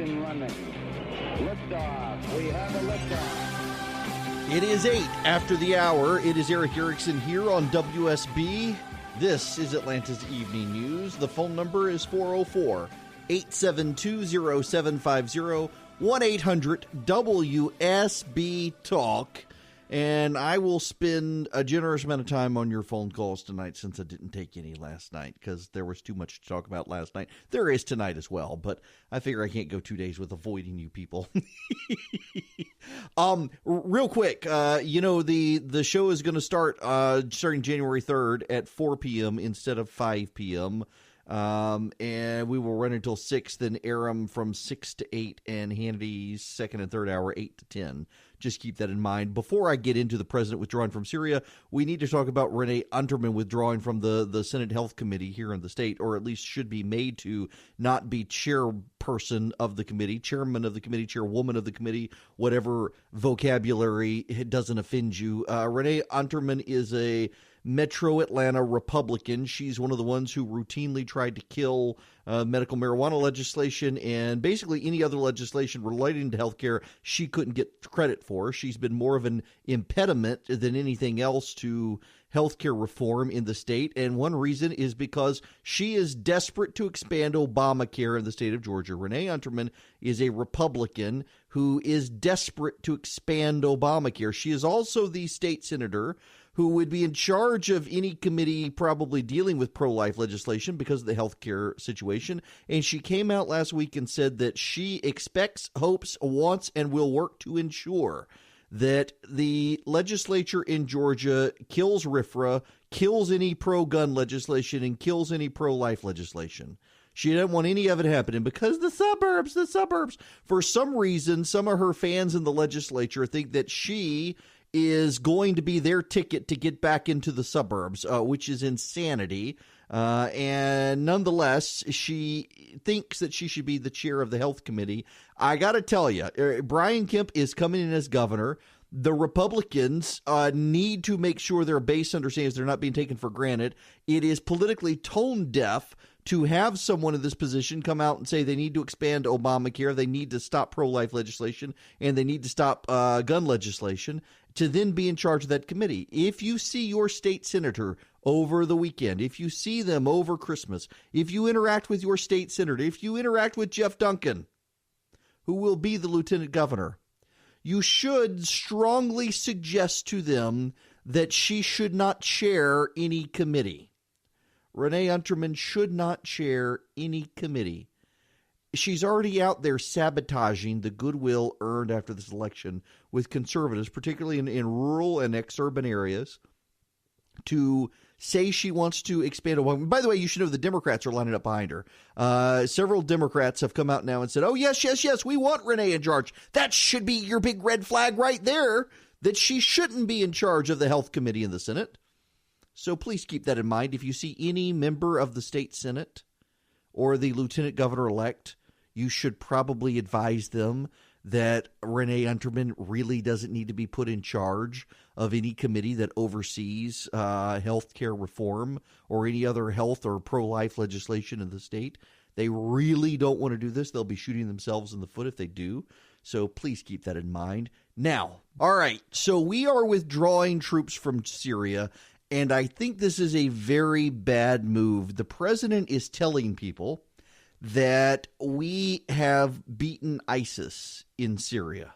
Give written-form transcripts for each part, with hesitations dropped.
ignition running. Liftoff. We have a liftoff. It is 8 after the hour. It is Eric Erickson here on WSB. This is Atlanta's Evening News. The phone number is 404-872-0750, 1-800-WSB-TALK. And I will spend a generous amount of time on your phone calls tonight since I didn't take any last night because there was too much to talk about last night. There is tonight as well, but I figure I can't go 2 days with avoiding you people. Real quick, the show is going to start starting January 3rd at 4 p.m. instead of 5 p.m., and we will run until 6, then air them from 6 to 8, and Hannity's second and third hour, 8 to 10. Just keep that in mind. Before I get into the president withdrawing from Syria, we need to talk about Renee Unterman withdrawing from the Senate Health Committee here in the state, or at least should be made to not be chairperson of the committee, chairman of the committee, chairwoman of the committee, whatever vocabulary it doesn't offend you. Renee Unterman is a Metro Atlanta Republican. She's one of the ones who routinely tried to kill medical marijuana legislation and basically any other legislation relating to healthcare she couldn't get credit for. She's been more of an impediment than anything else to healthcare reform in the state, and one reason is because she is desperate to expand Obamacare in the state of Georgia. Renee Unterman is a Republican who is desperate to expand Obamacare. She is also the state senator who would be in charge of any committee probably dealing with pro-life legislation because of the health care situation. And she came out last week and said that she expects, hopes, wants, and will work to ensure that the legislature in Georgia kills RFRA, kills any pro-gun legislation, and kills any pro-life legislation. She doesn't want any of it happening because the suburbs, for some reason, some of her fans in the legislature think that she is going to be their ticket to get back into the suburbs, which is insanity. And nonetheless, she thinks that she should be the chair of the health committee. I got to tell you, Brian Kemp is coming in as governor. The Republicans need to make sure their base understands they're not being taken for granted. It is politically tone deaf to have someone in this position come out and say they need to expand Obamacare, they need to stop pro-life legislation, and they need to stop gun legislation, to then be in charge of that committee. If you see your state senator over the weekend, if you see them over Christmas, if you interact with your state senator, if you interact with Jeff Duncan, who will be the lieutenant governor, you should strongly suggest to them that she should not chair any committee. Renee Unterman should not chair any committee. She's already out there sabotaging the goodwill earned after this election with conservatives, particularly in rural and exurban areas, to say she wants to expand Obama. By the way, you should know the Democrats are lining up behind her. Several Democrats have come out now and said, oh, yes, we want Renee in charge. That should be your big red flag right there, that she shouldn't be in charge of the health committee in the Senate. So please keep that in mind. If you see any member of the state Senate or the lieutenant governor-elect, you should probably advise them that Renee Unterman really doesn't need to be put in charge of any committee that oversees health care reform or any other health or pro-life legislation in the state. They really don't want to do this. They'll be shooting themselves in the foot if they do. So please keep that in mind. Now, all right, so we are withdrawing troops from Syria, and I think this is a very bad move. The president is telling people that we have beaten ISIS in Syria.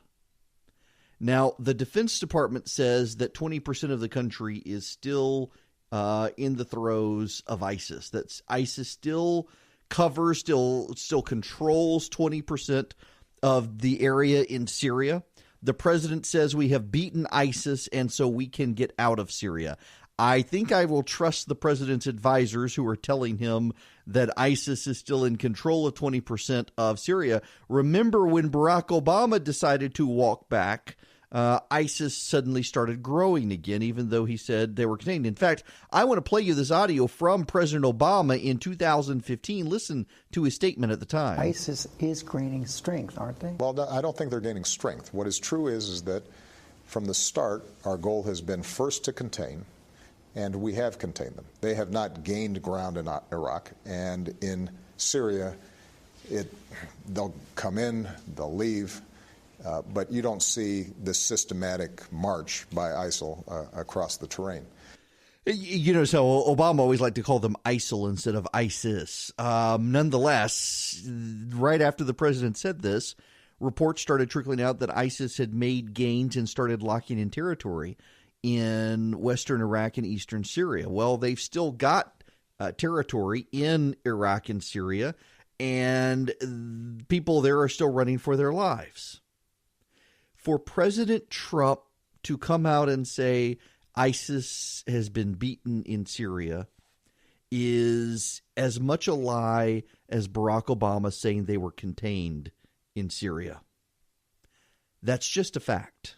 Now, the Defense Department says that 20% of the country is still in the throes of ISIS. That's ISIS still covers, still controls 20% of the area in Syria. The president says we have beaten ISIS, and so we can get out of Syria. I think I will trust the president's advisors who are telling him that ISIS is still in control of 20% of Syria. Remember when Barack Obama decided to walk back, ISIS suddenly started growing again, even though he said they were contained. In fact, I want to play you this audio from President Obama in 2015. Listen to his statement at the time. ISIS is gaining strength, aren't they? Well, no, I don't think they're gaining strength. What is true is that from the start, our goal has been first to contain, and we have contained them. They have not gained ground in Iraq, and in Syria, They'll come in, they'll leave, but you don't see this systematic march by ISIL across the terrain. So Obama always liked to call them ISIL instead of ISIS. Nonetheless, right after the president said this, reports started trickling out that ISIS had made gains and started locking in territory in western Iraq and eastern Syria. Well, they've still got territory in Iraq and Syria, and people there are still running for their lives. For President Trump to come out and say ISIS has been beaten in Syria is as much a lie as Barack Obama saying they were contained in Syria. That's just a fact.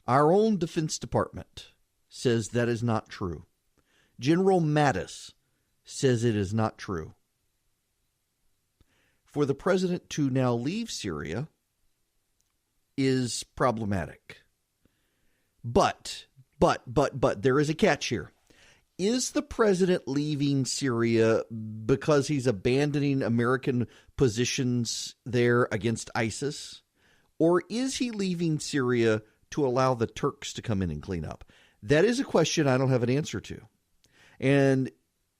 Our own Defense Department says that is not true. General Mattis says it is not true. For the president to now leave Syria is problematic. But there is a catch here. Is the president leaving Syria because he's abandoning American positions there against ISIS? Or is he leaving Syria to allow the Turks to come in and clean up? That is a question I don't have an answer to. And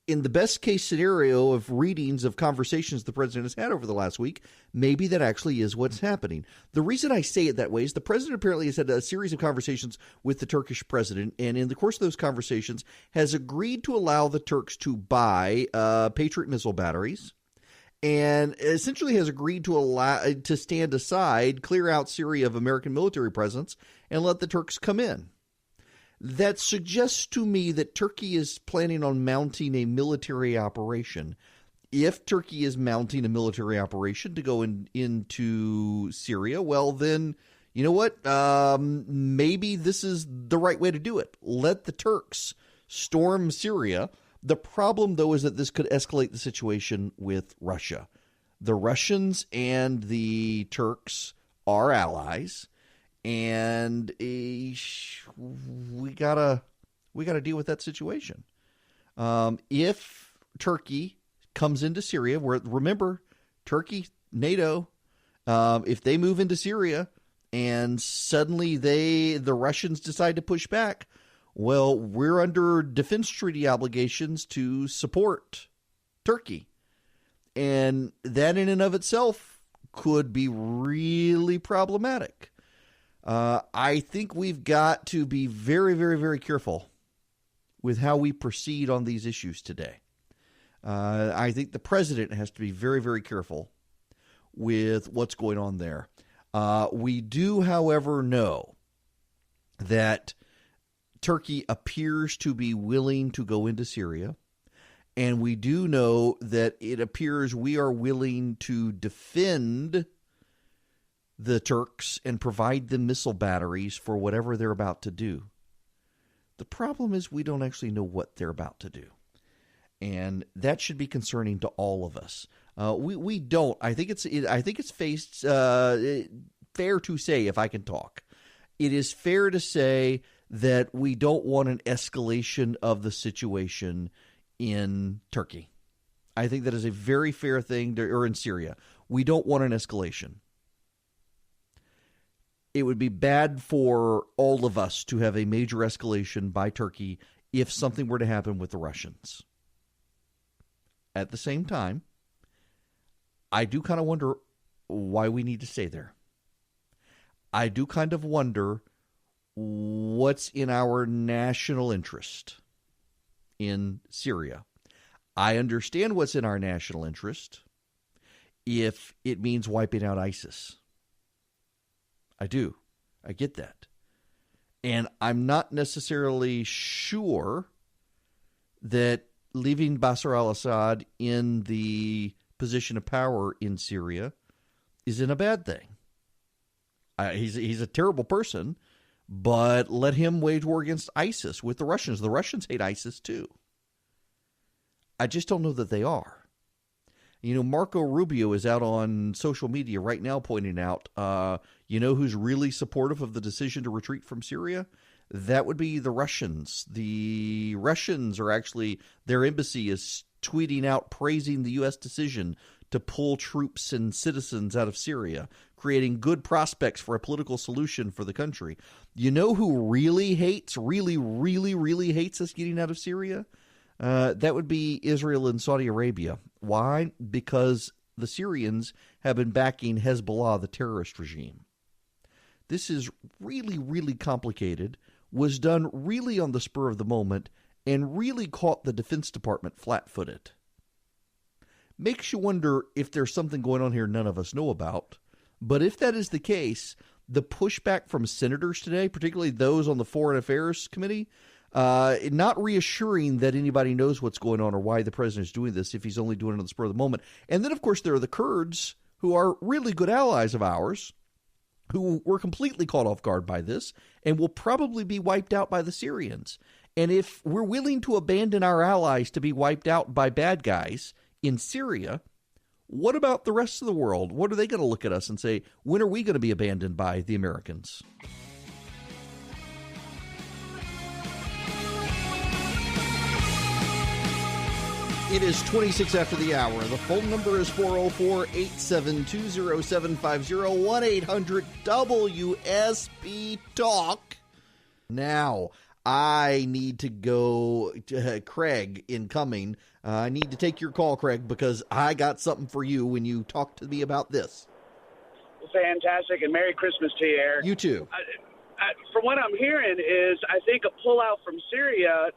in the best case scenario of readings of conversations the president has had over the last week, maybe that actually is what's happening. The reason I say it that way is the president apparently has had a series of conversations with the Turkish president, and in the course of those conversations has agreed to allow the Turks to buy Patriot missile batteries, and essentially has agreed to stand aside, clear out Syria of American military presence, and let the Turks come in. That suggests to me that Turkey is planning on mounting a military operation. If Turkey is mounting a military operation to go into Syria, well, then, you know what? Maybe this is the right way to do it. Let the Turks storm Syria. The problem, though, is that this could escalate the situation with Russia. The Russians and the Turks are allies. And we gotta deal with that situation. If Turkey comes into Syria, where remember Turkey, NATO, if they move into Syria and suddenly the Russians decide to push back, well, we're under defense treaty obligations to support Turkey, and that in and of itself could be really problematic. I think we've got to be very, very, very careful with how we proceed on these issues today. I think the president has to be very, very careful with what's going on there. We do, however, know that Turkey appears to be willing to go into Syria, and we do know that it appears we are willing to defend the Turks and provide them missile batteries for whatever they're about to do. The problem is we don't actually know what they're about to do. And that should be concerning to all of us. We don't. I think it's fair to say, if I can talk, it is fair to say that we don't want an escalation of the situation in Turkey. I think that is a very fair thing, or in Syria. We don't want an escalation. It would be bad for all of us to have a major escalation by Turkey if something were to happen with the Russians. At the same time, I do kind of wonder why we need to stay there. I do kind of wonder what's in our national interest in Syria. I understand what's in our national interest if it means wiping out ISIS. I do. I get that. And I'm not necessarily sure that leaving Bashar al-Assad in the position of power in Syria isn't a bad thing. He's a terrible person, but let him wage war against ISIS with the Russians. The Russians hate ISIS too. I just don't know that they are. Marco Rubio is out on social media right now pointing out, who's really supportive of the decision to retreat from Syria? That would be the Russians. The Russians are actually, their embassy is tweeting out praising the U.S. decision to pull troops and citizens out of Syria, creating good prospects for a political solution for the country. You know who really hates us getting out of Syria? That would be Israel and Saudi Arabia. Why? Because the Syrians have been backing Hezbollah, the terrorist regime. This is really complicated, was done really on the spur of the moment, and really caught the Defense Department flat-footed. Makes you wonder if there's something going on here none of us know about. But if that is the case, the pushback from senators today, particularly those on the Foreign Affairs Committee, not reassuring that anybody knows what's going on or why the president is doing this if he's only doing it on the spur of the moment. And then, of course, there are the Kurds, who are really good allies of ours, who were completely caught off guard by this and will probably be wiped out by the Syrians. And if we're willing to abandon our allies to be wiped out by bad guys in Syria, what about the rest of the world? What are they going to look at us and say, when are we going to be abandoned by the Americans? It is 26 after the hour. The phone number is 404-872-0750, 1-800-WSB-TALK. Now, I need to go to Craig incoming. I need to take your call, Craig, because I got something for you when you talk to me about this. Fantastic, and Merry Christmas to you, Eric. You too. From what I'm hearing is, I think a pullout from Syria,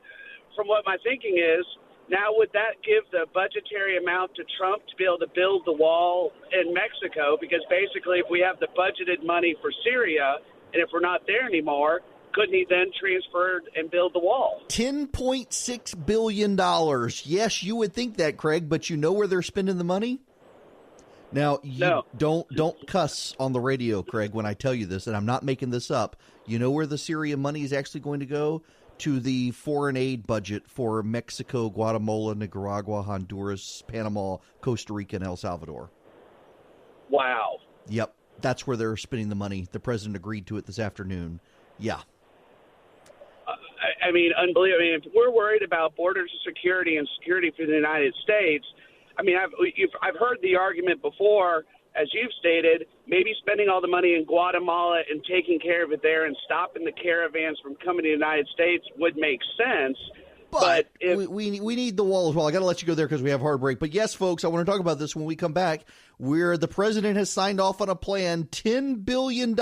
from what my thinking is, now would that give the budgetary amount to Trump to be able to build the wall in Mexico? Because basically, if we have the budgeted money for Syria, and if we're not there anymore, couldn't he then transfer and build the wall? $10.6 billion. Yes, you would think that, Craig, but you know where they're spending the money? Now, don't cuss on the radio, Craig, when I tell you this, and I'm not making this up. You know where the Syria money is actually going to go? To the foreign aid budget for Mexico, Guatemala, Nicaragua, Honduras, Panama, Costa Rica, and El Salvador. Wow. Yep, that's where they're spending the money. The president agreed to it this afternoon. Yeah. I mean, unbelievable. I mean, if we're worried about border security and security for the United States, I mean, I've heard the argument before, as you've stated, maybe spending all the money in Guatemala and taking care of it there and stopping the caravans from coming to the United States would make sense. But we need the wall as well. I got to let you go there because we have hard break. But yes, folks, I want to talk about this when we come back, where the president has signed off on a plan, $10 billion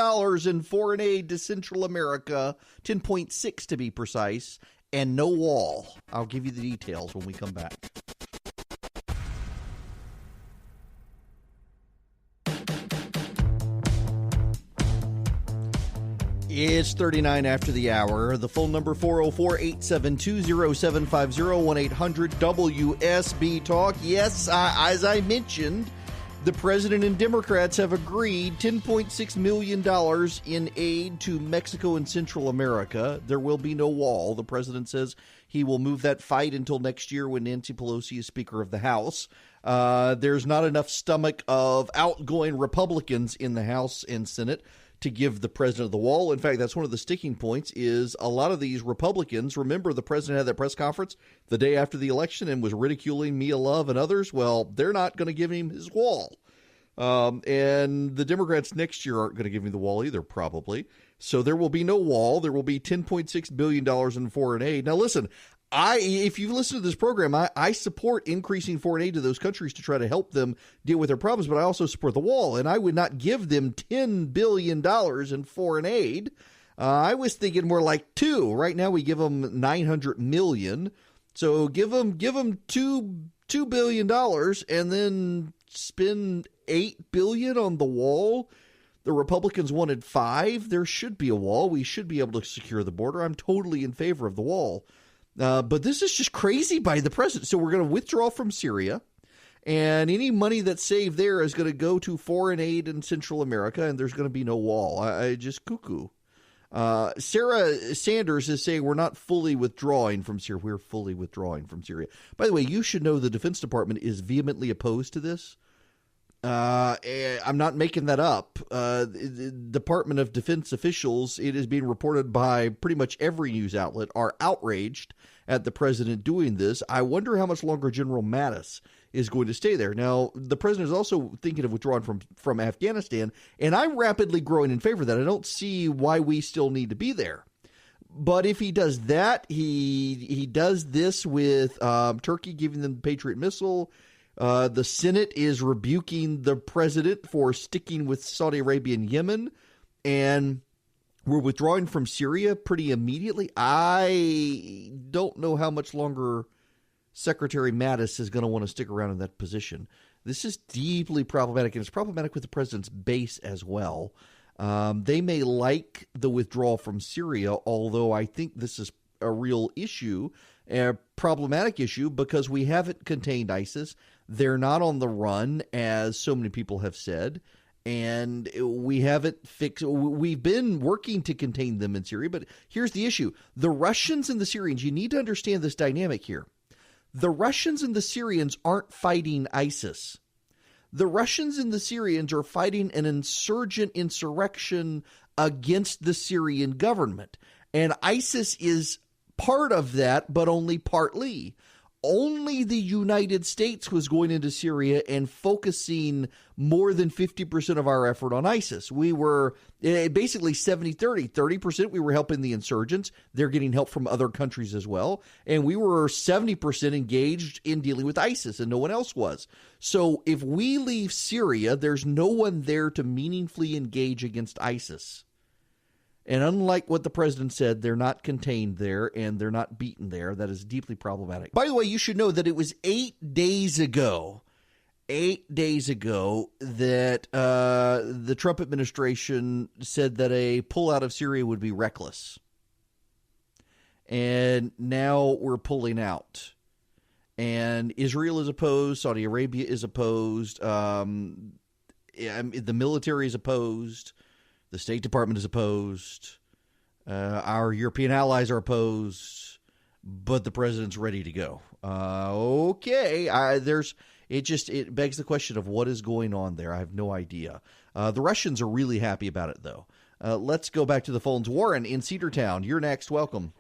in foreign aid to Central America, 10.6 to be precise, and no wall. I'll give you the details when we come back. It's 39 after the hour. The phone number 404-872-0750, 1-800-WSB-TALK. Yes, as I mentioned, the president and Democrats have agreed $10.6 million in aid to Mexico and Central America. There will be no wall. The president says he will move that fight until next year when Nancy Pelosi is Speaker of the House. There's not enough stomach of outgoing Republicans in the House and Senate to give the president the wall. In fact, that's one of the sticking points is a lot of these Republicans, remember the president had that press conference the day after the election and was ridiculing Mia Love and others. Well, they're not going to give him his wall. And the Democrats next year aren't going to give him the wall either, probably. So there will be no wall. There will be $10.6 billion in foreign aid. Now, listen, if you listen to this program, I support increasing foreign aid to those countries to try to help them deal with their problems, but I also support the wall, and I would not give them $10 billion in foreign aid. I was thinking more like $2. Right now we give them $900 million. So give them $2 billion and then spend $8 billion on the wall. The Republicans wanted $5. There should be a wall. We should be able to secure the border. I'm totally in favor of the wall. But this is just crazy by the president. So we're going to withdraw from Syria, and any money that's saved there is going to go to foreign aid in Central America, and there's going to be no wall. I just cuckoo. Sarah Sanders is saying we're not fully withdrawing from Syria. We're fully withdrawing from Syria. By the way, you should know the Defense Department is vehemently opposed to this. I'm not making that up. Department of Defense officials, it is being reported by pretty much every news outlet, are outraged at the president doing this. I wonder how much longer General Mattis is going to stay there. Now, the president is also thinking of withdrawing from Afghanistan, and I'm rapidly growing in favor of that. I don't see why we still need to be there. But if he does that, he does this with Turkey giving them the Patriot missile. The Senate is rebuking the president for sticking with Saudi Arabia and Yemen, and we're withdrawing from Syria pretty immediately. I don't know how much longer Secretary Mattis is going to want to stick around in that position. This is deeply problematic, and it's problematic with the president's base as well. They may like the withdrawal from Syria, although I think this is a real issue, a problematic issue, because we haven't contained ISIS. They're not on the run, as so many people have said, and we haven't fixed. We've been working to contain them in Syria, but here's the issue. The Russians and the Syrians, you need to understand this dynamic here. The Russians and the Syrians aren't fighting ISIS. The Russians and the Syrians are fighting an insurrection against the Syrian government. And ISIS is part of that, but only partly. Only the United States was going into Syria and focusing more than 50% of our effort on ISIS. We were basically 70-30. 30% we were helping the insurgents. They're getting help from other countries as well. And we were 70% engaged in dealing with ISIS, and no one else was. So if we leave Syria, there's no one there to meaningfully engage against ISIS. And unlike what the president said, they're not contained there and they're not beaten there. That is deeply problematic. By the way, you should know that it was 8 days ago that the Trump administration said that a pullout of Syria would be reckless. And now we're pulling out. And Israel is opposed. Saudi Arabia is opposed. The military is opposed. The State Department is opposed. Our European allies are opposed, but the president's ready to go. It begs the question of what is going on there. I have no idea. The Russians are really happy about it, though. Let's go back to the phones. Warren in Cedartown, you're next. Welcome.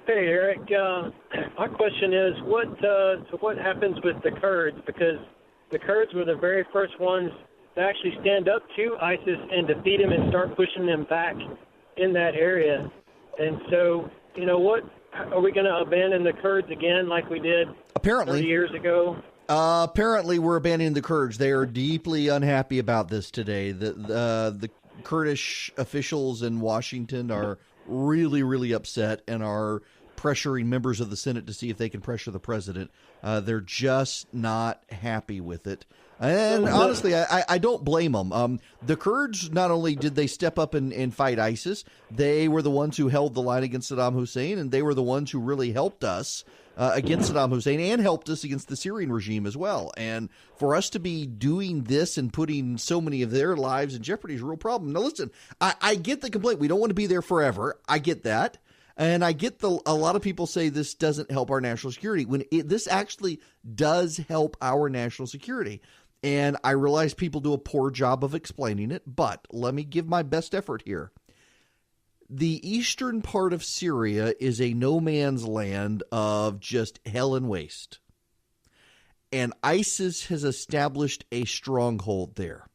Hey, Eric. My question is, what happens with the Kurds? Because the Kurds were the very first ones to actually stand up to ISIS and defeat them and start pushing them back in that area. And so, what are we going to abandon the Kurds again like we did 30 years ago? Apparently, we're abandoning the Kurds. They are deeply unhappy about this today. The Kurdish officials in Washington are really, really upset and are pressuring members of the Senate to see if they can pressure the president. They're just not happy with it. And honestly, I don't blame them. The Kurds, not only did they step up and fight ISIS, they were the ones who held the line against Saddam Hussein, and they were the ones who really helped us against Saddam Hussein and helped us against the Syrian regime as well. And for us to be doing this and putting so many of their lives in jeopardy is a real problem. Now, listen, I get the complaint. We don't want to be there forever. I get that. And I get a lot of people say this doesn't help our national security when this actually does help our national security. And I realize people do a poor job of explaining it, but let me give my best effort here. The eastern part of Syria is a no man's land of just hell and waste. And ISIS has established a stronghold there.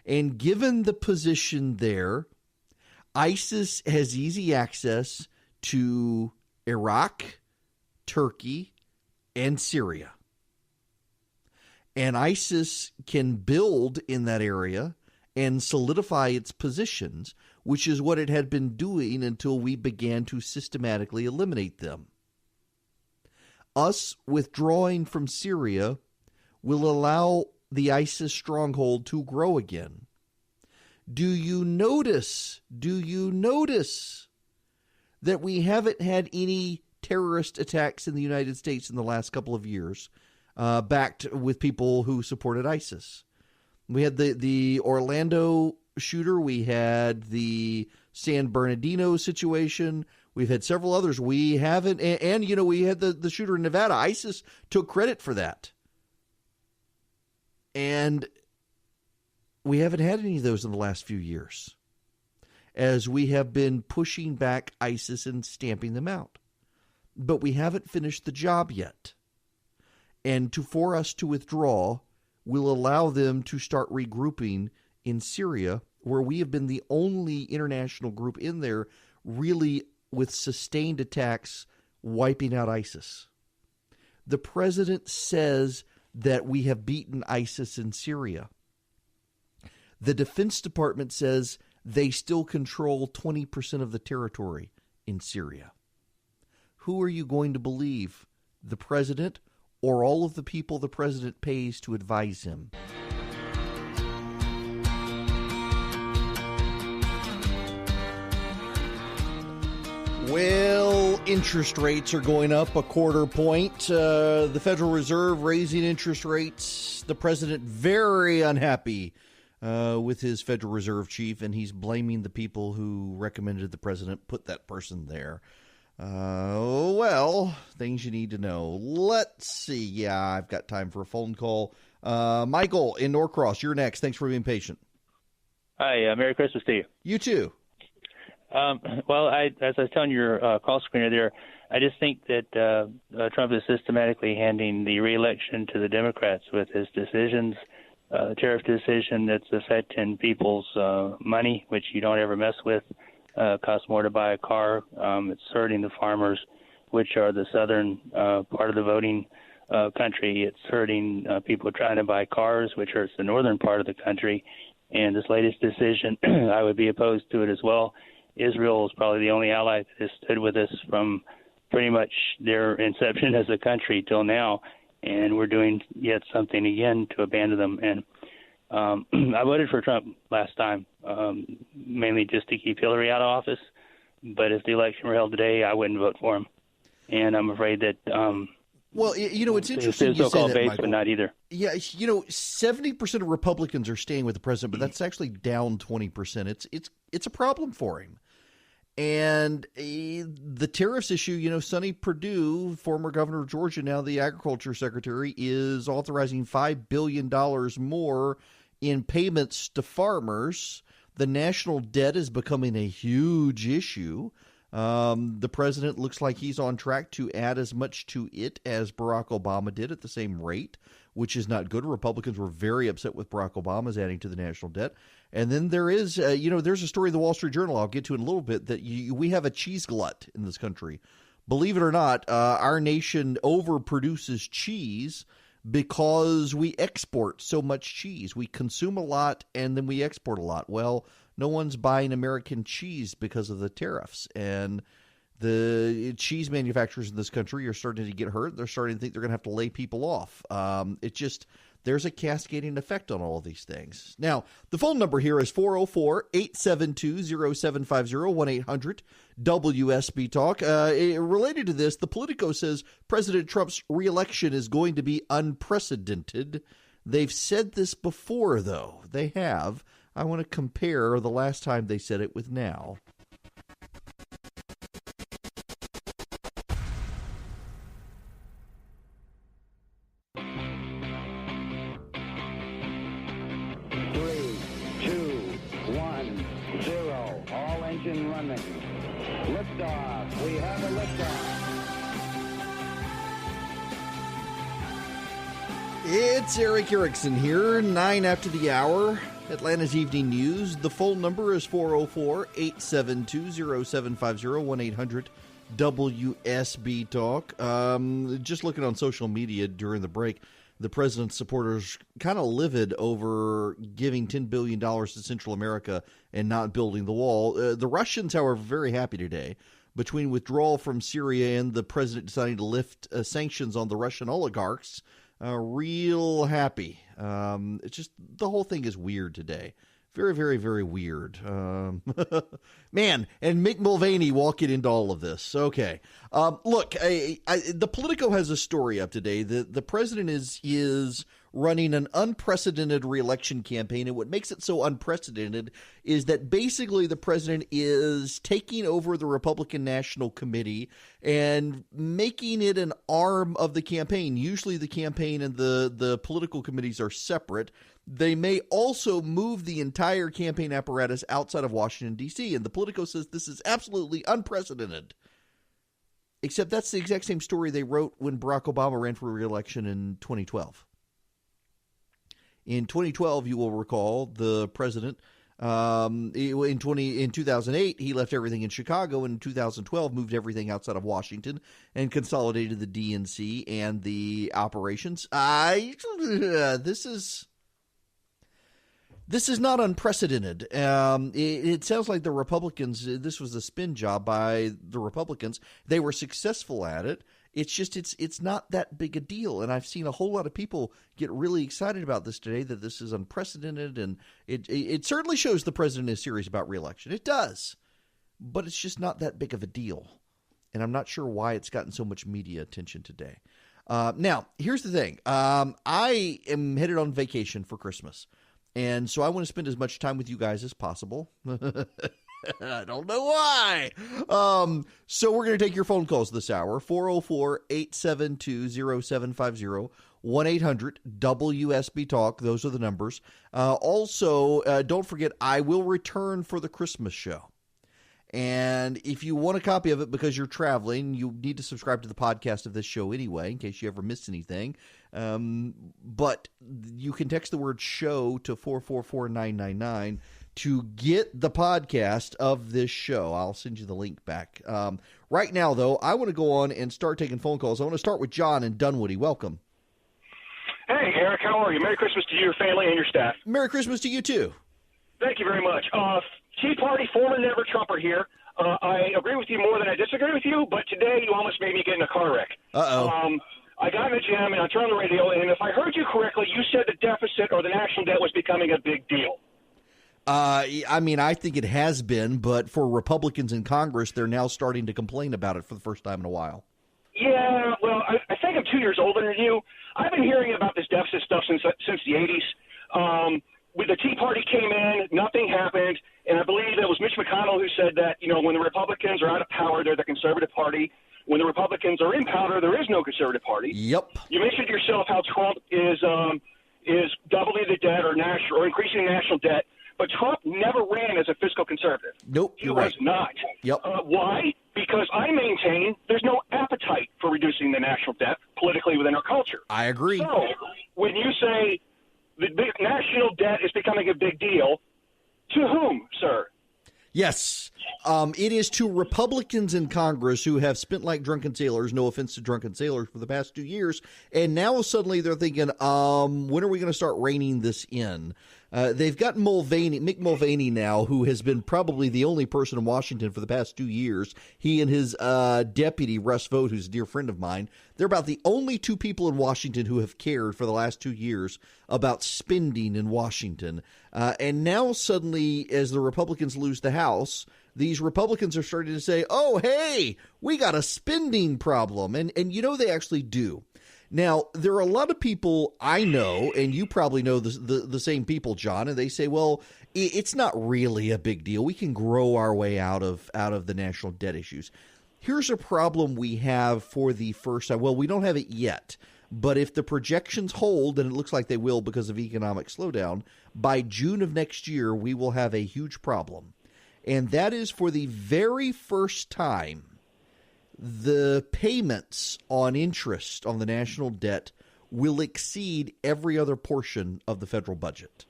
And given the position there, ISIS has easy access to Iraq, Turkey, and Syria. And ISIS can build in that area and solidify its positions, which is what it had been doing until we began to systematically eliminate them. Us withdrawing from Syria will allow the ISIS stronghold to grow again. Do you notice that we haven't had any terrorist attacks in the United States in the last couple of years, backed with people who supported ISIS? We had the Orlando shooter. We had the San Bernardino situation. We've had several others. We haven't, and we had the shooter in Nevada. ISIS took credit for that. And we haven't had any of those in the last few years, as we have been pushing back ISIS and stamping them out. But we haven't finished the job yet. And for us to withdraw will allow them to start regrouping in Syria, where we have been the only international group in there really with sustained attacks wiping out ISIS. The president says that we have beaten ISIS in Syria. The Defense Department says they still control 20% of the territory in Syria. Who are you going to believe, the president or all of the people the president pays to advise him? Well, interest rates are going up a quarter point. The Federal Reserve raising interest rates. The president very unhappy with his Federal Reserve chief, and he's blaming the people who recommended the president put that person there. Well, things you need to know. Let's see. Yeah, I've got time for a phone call. Michael in Norcross, you're next. Thanks for being patient. Hi, Merry Christmas to you. You too. Well, as I was telling your call screener there, I just think that Trump is systematically handing the reelection to the Democrats with his decisions, the tariff decision that's affecting people's money, which you don't ever mess with. Costs more to buy a car. It's hurting the farmers, which are the southern part of the voting country. It's hurting people trying to buy cars, which hurts the northern part of the country. And this latest decision, I would be opposed to it as well. Israel is probably the only ally that has stood with us from pretty much their inception as a country till now, and we're doing yet something again to abandon them. And I voted for Trump last time, mainly just to keep Hillary out of office. But if the election were held today, I wouldn't vote for him. And I'm afraid that well, you know, it's interesting you say so-called that, base, Michael. but not either. Yeah, you know, 70% of Republicans are staying with the president, but that's actually down 20%. It's a problem for him. And the tariffs issue, you know, Sonny Perdue, former governor of Georgia, now the agriculture secretary, is authorizing $5 billion more in payments to farmers. The national debt is becoming a huge issue. The president looks like he's on track to add as much to it as Barack Obama did at the same rate, which is not good. Republicans were very upset with Barack Obama's adding to the national debt. And then there is, there's a story in the Wall Street Journal I'll get to in a little bit that we have a cheese glut in this country. Believe it or not, our nation overproduces cheese because we export so much cheese. We consume a lot and then we export a lot. Well, no one's buying American cheese because of the tariffs. And the cheese manufacturers in this country are starting to get hurt. They're starting to think they're going to have to lay people off. There's a cascading effect on all of these things. Now, the phone number here is 404-872-0750, 1-800-WSB-TALK. Related to this, the Politico says President Trump's reelection is going to be unprecedented. They've said this before, though. They have. I want to compare the last time they said it with now. Engine running. Liftoff. We have a liftoff. It's Eric Erickson here, 9 after the hour. Atlanta's Evening News. The phone number is 404-872-0750, 1-800-WSB-TALK. Just looking on social media during the break, the president's supporters kind of livid over giving $10 billion to Central America and not building the wall. The Russians, however, are very happy today. Between withdrawal from Syria and the president deciding to lift sanctions on the Russian oligarchs, real happy. It's just the whole thing is weird today. Very, very, very weird. Man, and Mick Mulvaney walking into all of this. Okay. Look, the Politico has a story up today. The president is running an unprecedented reelection campaign. And what makes it so unprecedented is that basically the president is taking over the Republican National Committee and making it an arm of the campaign. Usually the campaign and the political committees are separate. They may also move the entire campaign apparatus outside of Washington, D.C., and the Politico says this is absolutely unprecedented. Except that's the exact same story they wrote when Barack Obama ran for re-election in 2012. In 2012, you will recall, the president, in 2008, he left everything in Chicago, and in 2012 moved everything outside of Washington and consolidated the DNC and the operations. This is not unprecedented. It sounds like the Republicans, this was a spin job by the Republicans. They were successful at it. It's just it's not that big a deal. And I've seen a whole lot of people get really excited about this today, that this is unprecedented. And it certainly shows the president is serious about re-election. It does. But it's just not that big of a deal. And I'm not sure why it's gotten so much media attention today. Now, here's the thing. I am headed on vacation for Christmas. And so I want to spend as much time with you guys as possible. I don't know why. So we're going to take your phone calls this hour. 404-872-0750, 1-800-WSB-TALK. Those are the numbers. Also, don't forget, I will return for the Christmas show. And if you want a copy of it because you're traveling, you need to subscribe to the podcast of this show anyway, in case you ever miss anything. But you can text the word show to 444-999 to get the podcast of this show. I'll send you the link back. Right now, though, I want to go on and start taking phone calls. I want to start with John in Dunwoody. Welcome. Hey, Eric, how are you? Merry Christmas to you, your family, and your staff. Merry Christmas to you, too. Thank you very much. Tea Party, former never Trumper here. I agree with you more than I disagree with you, but today you almost made me get in a car wreck. Uh-oh. I got in the gym, and I turned on the radio, and if I heard you correctly, you said the deficit or the national debt was becoming a big deal. I mean, I think it has been, but for Republicans in Congress, they're now starting to complain about it for the first time in a while. Yeah, well, I think I'm 2 years older than you. I've been hearing about this deficit stuff since the 80s. When the Tea Party came in, nothing happened, and I believe it was Mitch McConnell who said that, when the Republicans are out of power, they're the conservative party. When the Republicans are in power, there is no conservative party. Yep. You mentioned yourself how Trump is doubling the debt or increasing national debt, but Trump never ran as a fiscal conservative. Nope, he was not. Yep. Why? Because I maintain there's no appetite for reducing the national debt politically within our culture. I agree. So when you say the big national debt is becoming a big deal, to whom, sir? Yes. It is to Republicans in Congress who have spent like drunken sailors, no offense to drunken sailors, for the past 2 years. And now suddenly they're thinking, when are we going to start reining this in? They've got Mick Mulvaney now, who has been probably the only person in Washington for the past 2 years. He and his deputy, Russ Vought, who's a dear friend of mine, they're about the only two people in Washington who have cared for the last 2 years about spending in Washington. And now suddenly, as the Republicans lose the House, these Republicans are starting to say, oh, hey, we got a spending problem. And they actually do. Now, there are a lot of people I know, and you probably know the same people, John, and they say, well, it's not really a big deal. We can grow our way out of the national debt issues. Here's a problem we have for the first time. Well, we don't have it yet, but if the projections hold, and it looks like they will because of economic slowdown, by June of next year, we will have a huge problem. And that is for the very first time, the payments on interest on the national debt will exceed every other portion of the federal budget.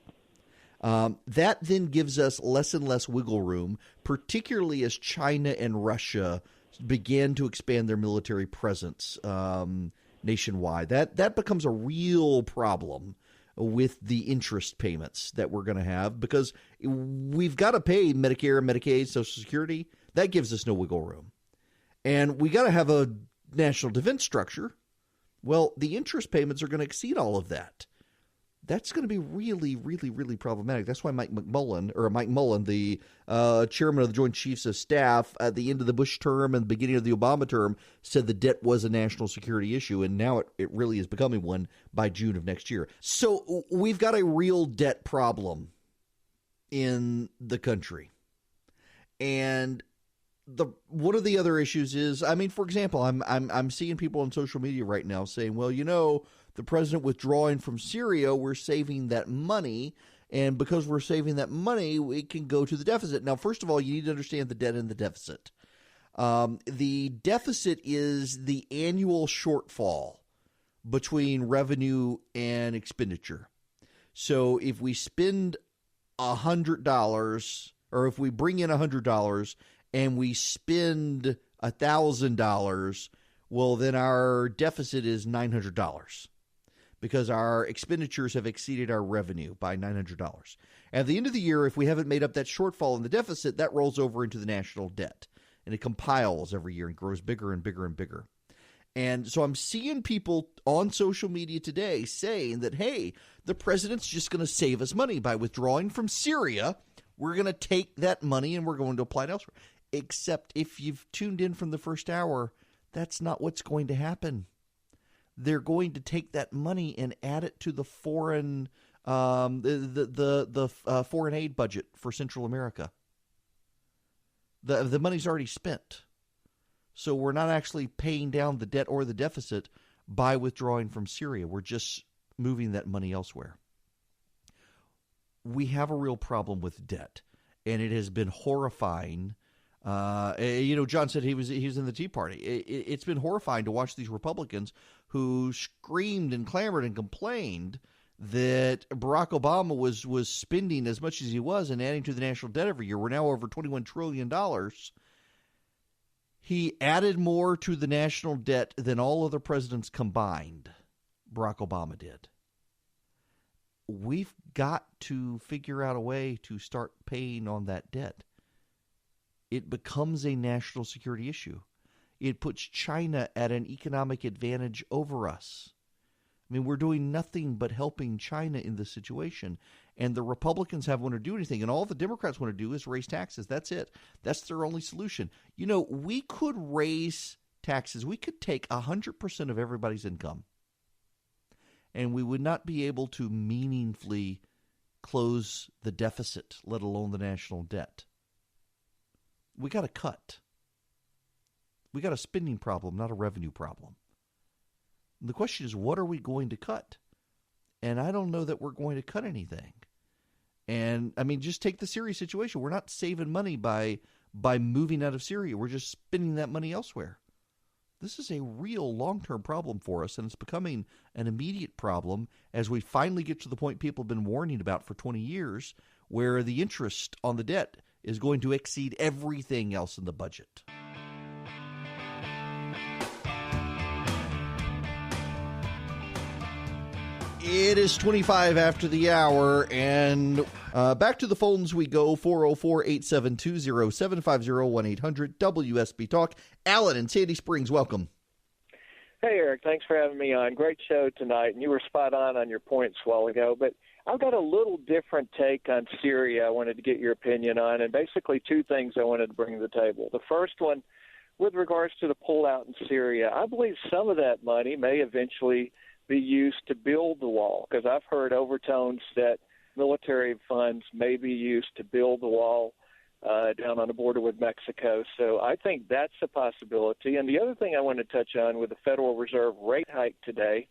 That then gives us less and less wiggle room, particularly as China and Russia began to expand their military presence nationwide. That becomes a real problem with the interest payments that we're going to have, because we've got to pay Medicare, Medicaid, Social Security. That gives us no wiggle room. And we got to have a national defense structure. Well, the interest payments are going to exceed all of that. that's going to be really, really, really problematic. That's why Mike Mullen, the chairman of the Joint Chiefs of Staff at the end of the Bush term and the beginning of the Obama term, said the debt was a national security issue, and now it really is becoming one by June of next year. So we've got a real debt problem in the country. And one of the other issues is, I mean, for example, I'm seeing people on social media right now saying, well, the president withdrawing from Syria, we're saving that money, and because we're saving that money, we can go to the deficit. Now, first of all, you need to understand the debt and the deficit. The deficit is the annual shortfall between revenue and expenditure. So if we spend $100, or if we bring in $100 and we spend $1,000, well, then our deficit is $900 because our expenditures have exceeded our revenue by $900. At the end of the year, if we haven't made up that shortfall in the deficit, that rolls over into the national debt, and it compiles every year and grows bigger and bigger and bigger. And so I'm seeing people on social media today saying that, hey, the president's just going to save us money by withdrawing from Syria. We're going to take that money and we're going to apply it elsewhere. Except if you've tuned in from the first hour, that's not what's going to happen. They're going to take that money and add it to the foreign foreign aid budget for Central America. The money's already spent. So we're not actually paying down the debt or the deficit by withdrawing from Syria. We're just moving that money elsewhere. We have a real problem with debt, and it has been horrifying. John said he was in the Tea Party. It's been horrifying to watch these Republicans who screamed and clamored and complained that Barack Obama was spending as much as he was and adding to the national debt every year. We're now over $21 trillion. He added more to the national debt than all other presidents combined. Barack Obama did. We've got to figure out a way to start paying on that debt. It becomes a national security issue. It puts China at an economic advantage over us. I mean, we're doing nothing but helping China in this situation. And the Republicans haven't wanted to do anything. And all the Democrats want to do is raise taxes. That's it. That's their only solution. We could raise taxes. We could take 100% of everybody's income. And we would not be able to meaningfully close the deficit, let alone the national debt. We got to cut. We got a spending problem, not a revenue problem. And the question is, what are we going to cut? And I don't know that we're going to cut anything. And, I mean, just take the Syria situation. We're not saving money by moving out of Syria. We're just spending that money elsewhere. This is a real long-term problem for us, and it's becoming an immediate problem as we finally get to the point people have been warning about for 20 years, where the interest on the debt is going to exceed everything else in the budget. It is 25 after the hour, and back to the phones we go. 404-872-0750 1-800 WSB-TALK. Alan in Sandy Springs, welcome. Hey, Eric. Thanks for having me on. Great show tonight, and you were spot on your points a while ago. But I've got a little different take on Syria I wanted to get your opinion on, and basically two things I wanted to bring to the table. The first one, with regards to the pullout in Syria, I believe some of that money may eventually be used to build the wall, because I've heard overtones that military funds may be used to build the wall down on the border with Mexico. So I think that's a possibility. And the other thing I want to touch on with the Federal Reserve rate hike today,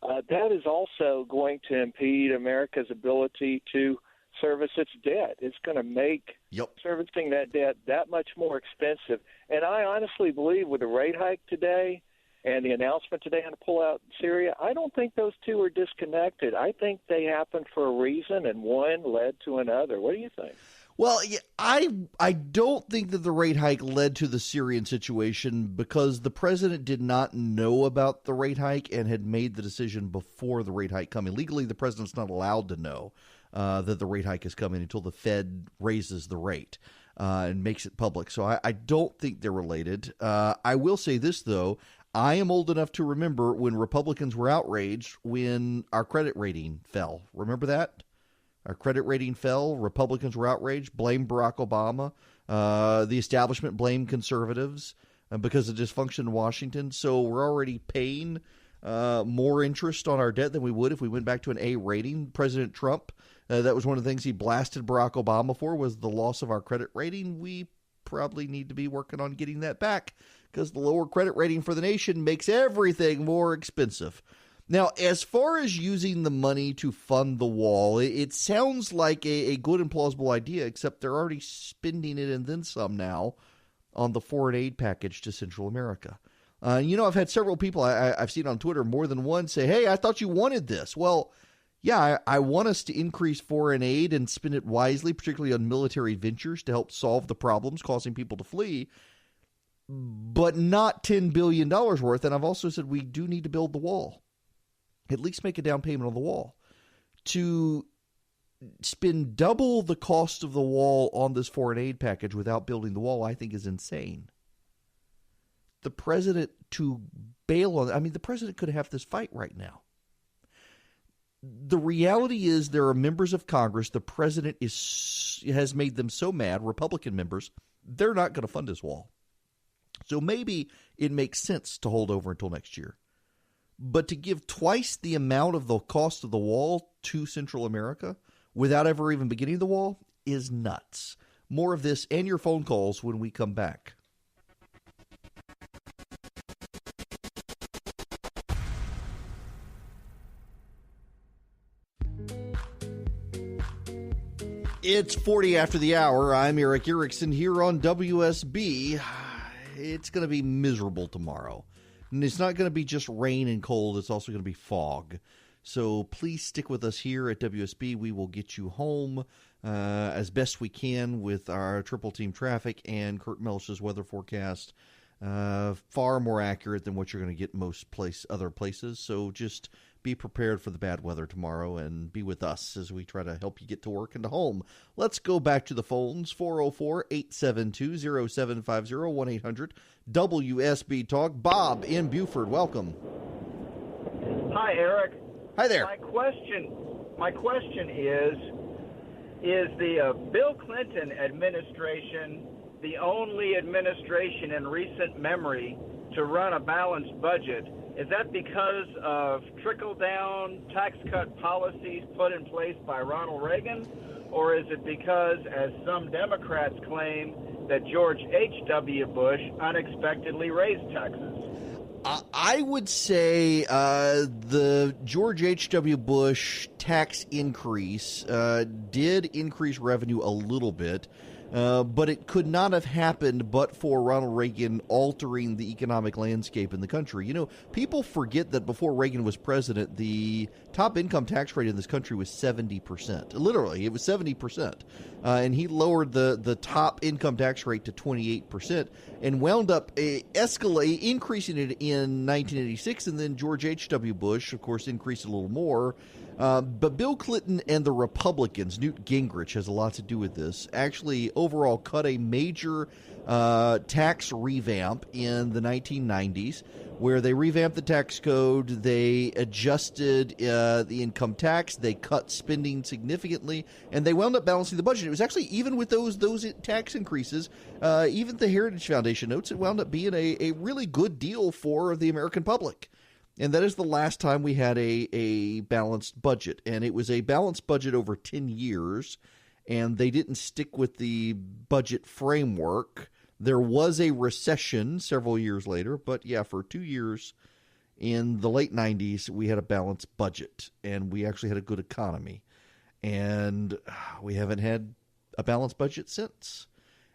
that is also going to impede America's ability to service its debt. It's going to make servicing that debt that much more expensive. And I honestly believe with the rate hike today and the announcement today on the pullout in Syria, I don't think those two are disconnected. I think they happened for a reason, and one led to another. What do you think? Well, I don't think that the rate hike led to the Syrian situation, because the president did not know about the rate hike and had made the decision before the rate hike coming. Legally, the president's not allowed to know that the rate hike is coming until the Fed raises the rate and makes it public. So I don't think they're related. I will say this, though. I am old enough to remember when Republicans were outraged when our credit rating fell. Remember that? Our credit rating fell. Republicans were outraged, blamed Barack Obama. The establishment blamed conservatives because of dysfunction in Washington. So we're already paying more interest on our debt than we would if we went back to an A rating. President Trump, that was one of the things he blasted Barack Obama for, was the loss of our credit rating. We probably need to be working on getting that back because the lower credit rating for the nation makes everything more expensive. Now, as far as using the money to fund the wall, it sounds like a good and plausible idea, except they're already spending it and then some now on the foreign aid package to Central America. I've had several people I've seen on Twitter, more than one, say, hey, I thought you wanted this. Well, yeah, I want us to increase foreign aid and spend it wisely, particularly on military ventures to help solve the problems causing people to flee, but not $10 billion worth. And I've also said we do need to build the wall. At least make a down payment on the wall. To spend double the cost of the wall on this foreign aid package without building the wall, I think is insane. The president to bail on, the president could have this fight right now. The reality is there are members of Congress, the president has made them so mad, Republican members, they're not going to fund his wall. So maybe it makes sense to hold over until next year. But to give twice the amount of the cost of the wall to Central America without ever even beginning the wall is nuts. More of this and your phone calls when we come back. It's 40 after the hour. I'm Eric Erickson here on WSB. It's going to be miserable tomorrow. And it's not going to be just rain and cold. It's also going to be fog. So please stick with us here at WSB. We will get you home as best we can with our triple team traffic and Kurt Melch's weather forecast. Far more accurate than what you're going to get most other places. So just be prepared for the bad weather tomorrow and be with us as we try to help you get to work and to home. Let's go back to the phones. 404-872-0750, 1-800-WSB Talk. Bob in Buford, welcome. Hi, Eric. Hi there. My question is the Bill Clinton administration the only administration in recent memory to run a balanced budget? Is that because of trickle-down tax cut policies put in place by Ronald Reagan? Or is it because, as some Democrats claim, that George H.W. Bush unexpectedly raised taxes? I would say the George H.W. Bush tax increase did increase revenue a little bit. But it could not have happened but for Ronald Reagan altering the economic landscape in the country. You know, people forget that before Reagan was president, the top income tax rate in this country was 70%. Literally, it was 70%. And he lowered the top income tax rate to 28% and wound up increasing it in 1986. And then George H.W. Bush, of course, increased it a little more. But Bill Clinton and the Republicans, Newt Gingrich has a lot to do with this, actually overall cut a major tax revamp in the 1990s where they revamped the tax code, they adjusted the income tax, they cut spending significantly, and they wound up balancing the budget. It was actually, even with those tax increases, even the Heritage Foundation notes, it wound up being a really good deal for the American public. And that is the last time we had a balanced budget. And it was a balanced budget over 10 years, and they didn't stick with the budget framework. There was a recession several years later, but yeah, for 2 years in the late 90s, we had a balanced budget, and we actually had a good economy. And we haven't had a balanced budget since.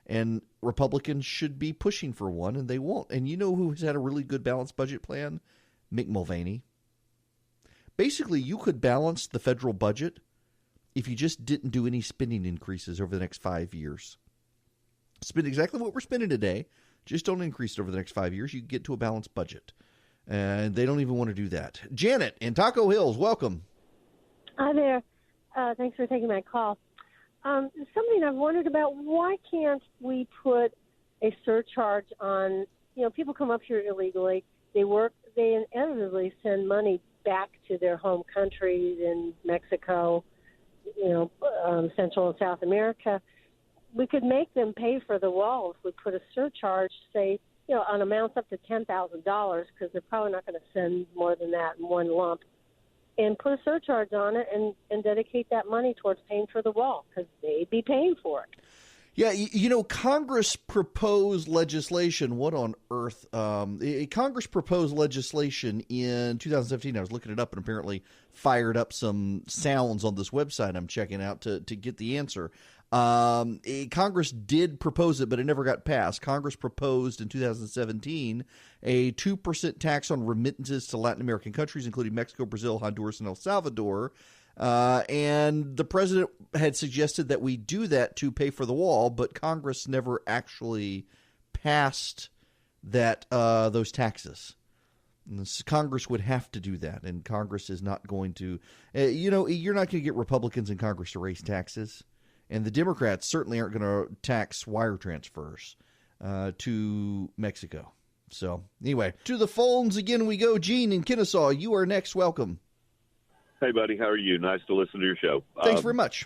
And Republicans should be pushing for one, and they won't. And you know who has had a really good balanced budget plan? Mick Mulvaney. Basically, you could balance the federal budget if you just didn't do any spending increases over the next 5 years. Spend exactly what we're spending today. Just don't increase it over the next 5 years. You get to a balanced budget. And they don't even want to do that. Janet in Taco Hills, welcome. Hi there. Thanks for taking my call. Something I've wondered about, why can't we put a surcharge on, people come up here illegally, They inevitably send money back to their home countries in Mexico, Central and South America. We could make them pay for the wall if we put a surcharge, say, on amounts up to $10,000, because they're probably not going to send more than that in one lump, and put a surcharge on it and dedicate that money towards paying for the wall, because they'd be paying for it. Yeah, Congress proposed legislation. What on earth? Congress proposed legislation in 2017. I was looking it up and apparently fired up some sounds on this website I'm checking out to get the answer. Congress did propose it, but it never got passed. Congress proposed in 2017 a 2% tax on remittances to Latin American countries, including Mexico, Brazil, Honduras, and El Salvador. And the president had suggested that we do that to pay for the wall, but Congress never actually passed that those taxes. And Congress would have to do that, and Congress is not going to. You're not going to get Republicans in Congress to raise taxes, and the Democrats certainly aren't going to tax wire transfers to Mexico. So anyway, to the phones again we go. Gene in Kennesaw, you are next. Welcome. Hey, buddy. How are you? Nice to listen to your show. Thanks very much.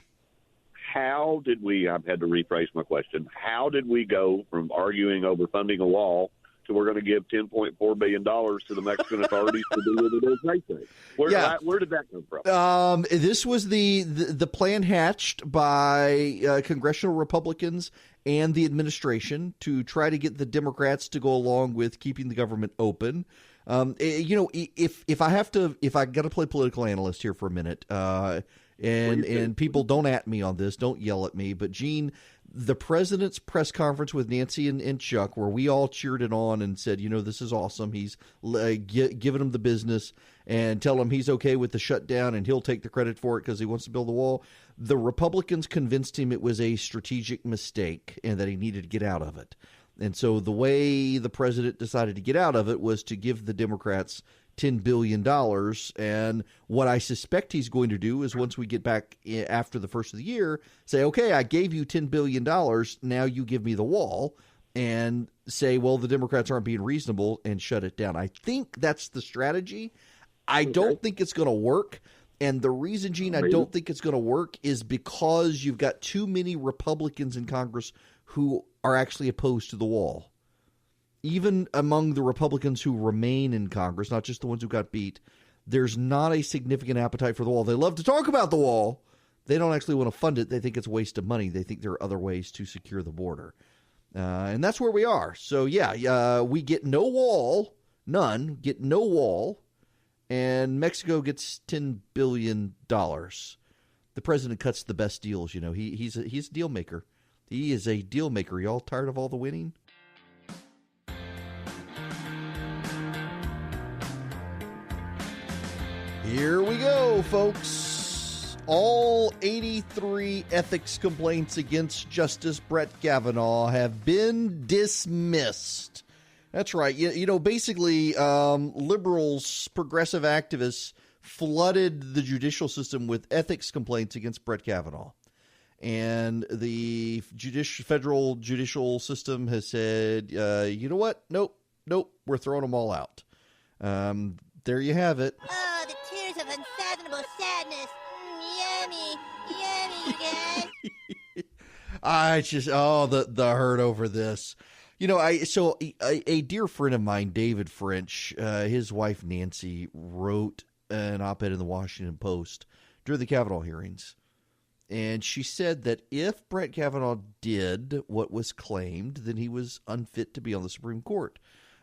How did we – I've had to rephrase my question. How did we go from arguing over funding a wall to we're going to give $10.4 billion to the Mexican authorities to do with it as they say? Where did that come from? This was the plan hatched by congressional Republicans and the administration to try to get the Democrats to go along with keeping the government open. If I got to play political analyst here for a minute, and people don't at me on this, don't yell at me, but Gene, the president's press conference with Nancy and Chuck, where we all cheered it on and said, this is awesome. He's giving him the business and tell him he's okay with the shutdown and he'll take the credit for it because he wants to build the wall. The Republicans convinced him it was a strategic mistake and that he needed to get out of it. And so the way the president decided to get out of it was to give the Democrats $10 billion. And what I suspect he's going to do is once we get back after the first of the year, say, okay, I gave you $10 billion. Now you give me the wall, and say, well, the Democrats aren't being reasonable, and shut it down. I think that's the strategy. I don't think it's going to work. And the reason, Gene, I don't think it's going to work is because you've got too many Republicans in Congress who are actually opposed to the wall. Even among the Republicans who remain in Congress, not just the ones who got beat, there's not a significant appetite for the wall. They love to talk about the wall. They don't actually want to fund it. They think it's a waste of money. They think there are other ways to secure the border. And that's where we are. So, we get no wall, none, get no wall, and Mexico gets $10 billion. The president cuts the best deals, He's a deal maker. He is a deal maker. Y'all tired of all the winning? Here we go, folks. All 83 ethics complaints against Justice Brett Kavanaugh have been dismissed. That's right. Basically, liberals, progressive activists flooded the judicial system with ethics complaints against Brett Kavanaugh. And the federal judicial system has said, you know what? Nope, we're throwing them all out. There you have it. Oh, the tears of unfathomable sadness. Yummy, guys. The hurt over this. A dear friend of mine, David French, his wife Nancy, wrote an op-ed in the Washington Post during the Kavanaugh hearings. And she said that if Brett Kavanaugh did what was claimed, then he was unfit to be on the Supreme Court.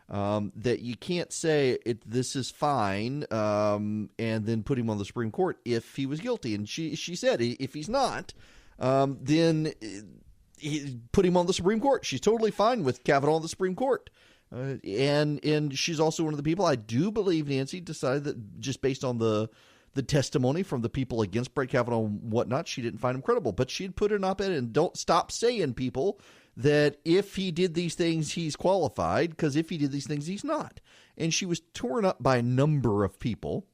That you can't say this is fine and then put him on the Supreme Court if he was guilty. And she said if he's not, then put him on the Supreme Court. She's totally fine with Kavanaugh on the Supreme Court. And she's also one of the people, I do believe Nancy decided that just based on the testimony from the people against Brett Kavanaugh and whatnot, she didn't find him credible. But she'd put an op-ed and don't stop saying, people, that if he did these things, he's qualified, because if he did these things, he's not. And she was torn up by a number of people.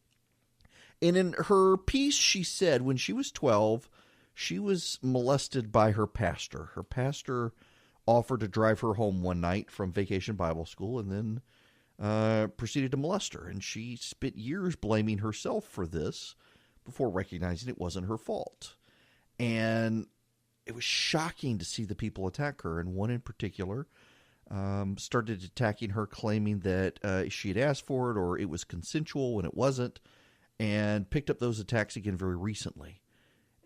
And in her piece, she said when she was 12, she was molested by her pastor. Her pastor offered to drive her home one night from Vacation Bible School and then proceeded to molest her. And she spent years blaming herself for this before recognizing it wasn't her fault. And it was shocking to see the people attack her. And one in particular started attacking her, claiming that she had asked for it or it was consensual when it wasn't, and picked up those attacks again very recently.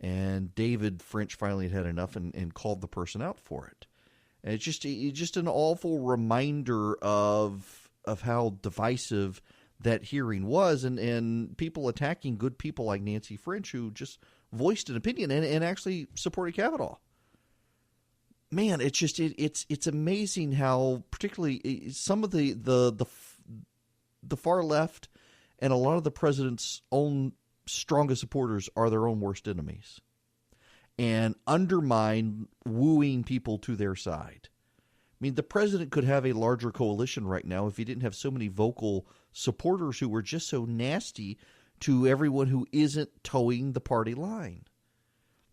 And David French finally had enough and called the person out for it. And it's just an awful reminder of how divisive that hearing was, and people attacking good people like Nancy French, who just voiced an opinion and actually supported Kavanaugh. Man, it's just it's amazing how particularly some of the far left and a lot of the president's own strongest supporters are their own worst enemies and undermine wooing people to their side. I mean, the president could have a larger coalition right now if he didn't have so many vocal supporters who were just so nasty to everyone who isn't towing the party line.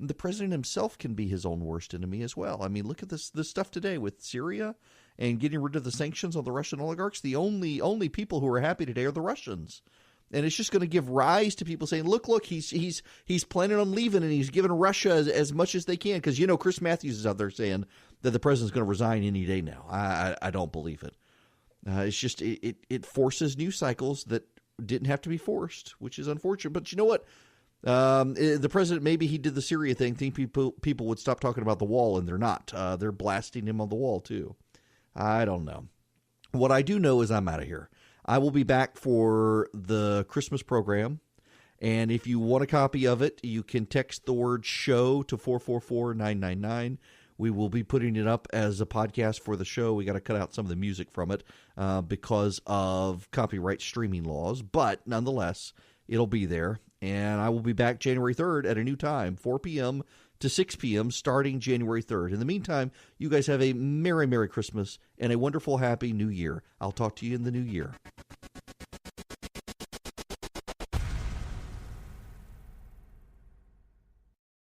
The president himself can be his own worst enemy as well. I mean, look at this stuff today with Syria and getting rid of the sanctions on the Russian oligarchs. The only people who are happy today are the Russians. And it's just going to give rise to people saying, look, he's planning on leaving, and he's giving Russia as much as they can. Because, Chris Matthews is out there saying that the president's going to resign any day now. I don't believe it. It's just it forces news cycles that didn't have to be forced, which is unfortunate. But you know what? The president, maybe he did the Syria thing, think people would stop talking about the wall, and they're not. They're blasting him on the wall, too. I don't know. What I do know is I'm out of here. I will be back for the Christmas program, and if you want a copy of it, you can text the word show to 444-999. We will be putting it up as a podcast for the show. We got to cut out some of the music from it because of copyright streaming laws, but nonetheless, it'll be there. And I will be back January 3rd at a new time, 4 p.m. to 6 p.m. starting January 3rd. In the meantime, you guys have a Merry, Merry Christmas and a wonderful, Happy New Year. I'll talk to you in the new year.